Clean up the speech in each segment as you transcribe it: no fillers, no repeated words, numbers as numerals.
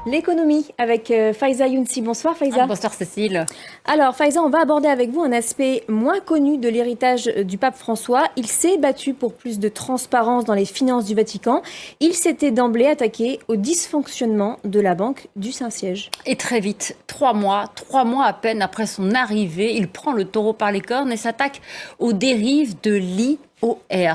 L'économie avec Faiza Younsi. Bonsoir Faiza. Bonsoir Cécile. Alors Faiza, on va aborder avec vous un aspect moins connu de l'héritage du pape François. Il s'est battu pour plus de transparence dans les finances du Vatican. Il s'était d'emblée attaqué au dysfonctionnement de la Banque du Saint-Siège. Et très vite, 3 mois à peine après son arrivée, il prend le taureau par les cornes et s'attaque aux dérives de l'IOR.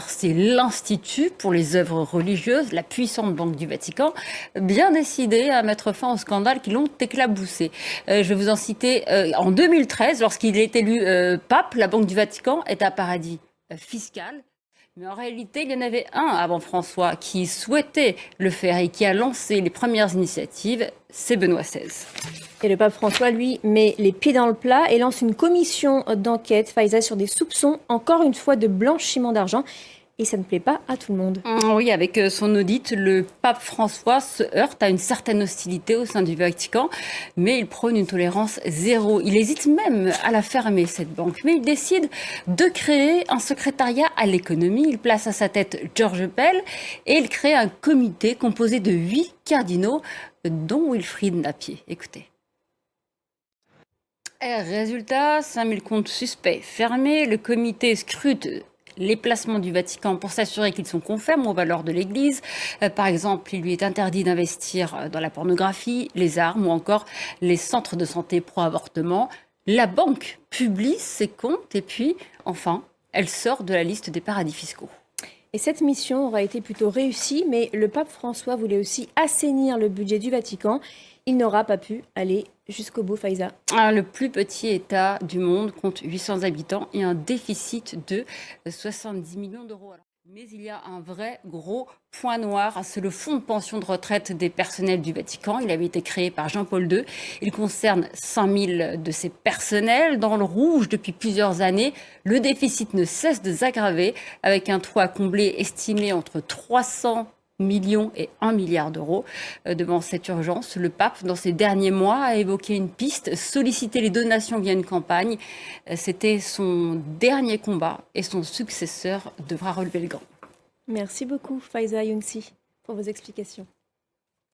C'est l'Institut pour les œuvres religieuses, la puissante banque du Vatican, bien décidé à mettre fin aux scandales qui l'ont éclaboussé. Je vais vous en citer. En 2013, lorsqu'il est élu pape, la Banque du Vatican est un paradis fiscal. Mais en réalité, il y en avait un avant François qui souhaitait le faire et qui a lancé les premières initiatives, c'est Benoît XVI. Et le pape François, lui, met les pieds dans le plat et lance une commission d'enquête, Faiza, sur des soupçons, encore une fois, de blanchiment d'argent. Et ça ne plaît pas à tout le monde. Oui, avec son audit, le pape François se heurte à une certaine hostilité au sein du Vatican, mais il prône une tolérance zéro. Il hésite même à la fermer, cette banque. Mais il décide de créer un secrétariat à l'économie. Il place à sa tête George Pell et il crée un comité composé de 8 cardinaux, dont Wilfrid Napier. Écoutez. Résultat, 5000 comptes suspects fermés. Le comité scrute les placements du Vatican pour s'assurer qu'ils sont conformes aux valeurs de l'Église. Par exemple, il lui est interdit d'investir dans la pornographie, les armes ou encore les centres de santé pro-avortement. La banque publie ses comptes et puis, enfin, elle sort de la liste des paradis fiscaux. Et cette mission aura été plutôt réussie, mais le pape François voulait aussi assainir le budget du Vatican. Il n'aura pas pu aller jusqu'au bout, Faiza. Le plus petit État du monde compte 800 habitants et un déficit de 70 millions d'euros. Mais il y a un vrai gros point noir, c'est le fonds de pension de retraite des personnels du Vatican. Il avait été créé par Jean-Paul II. Il concerne 5000 de ses personnels dans le rouge depuis plusieurs années. Le déficit ne cesse de s'aggraver avec un trou à combler estimé entre 300 millions et 1 milliard d'euros. Devant cette urgence, le pape, dans ces derniers mois, a évoqué une piste, solliciter les donations via une campagne. C'était son dernier combat et son successeur devra relever le gant. Merci beaucoup, Faiza Younsi, pour vos explications.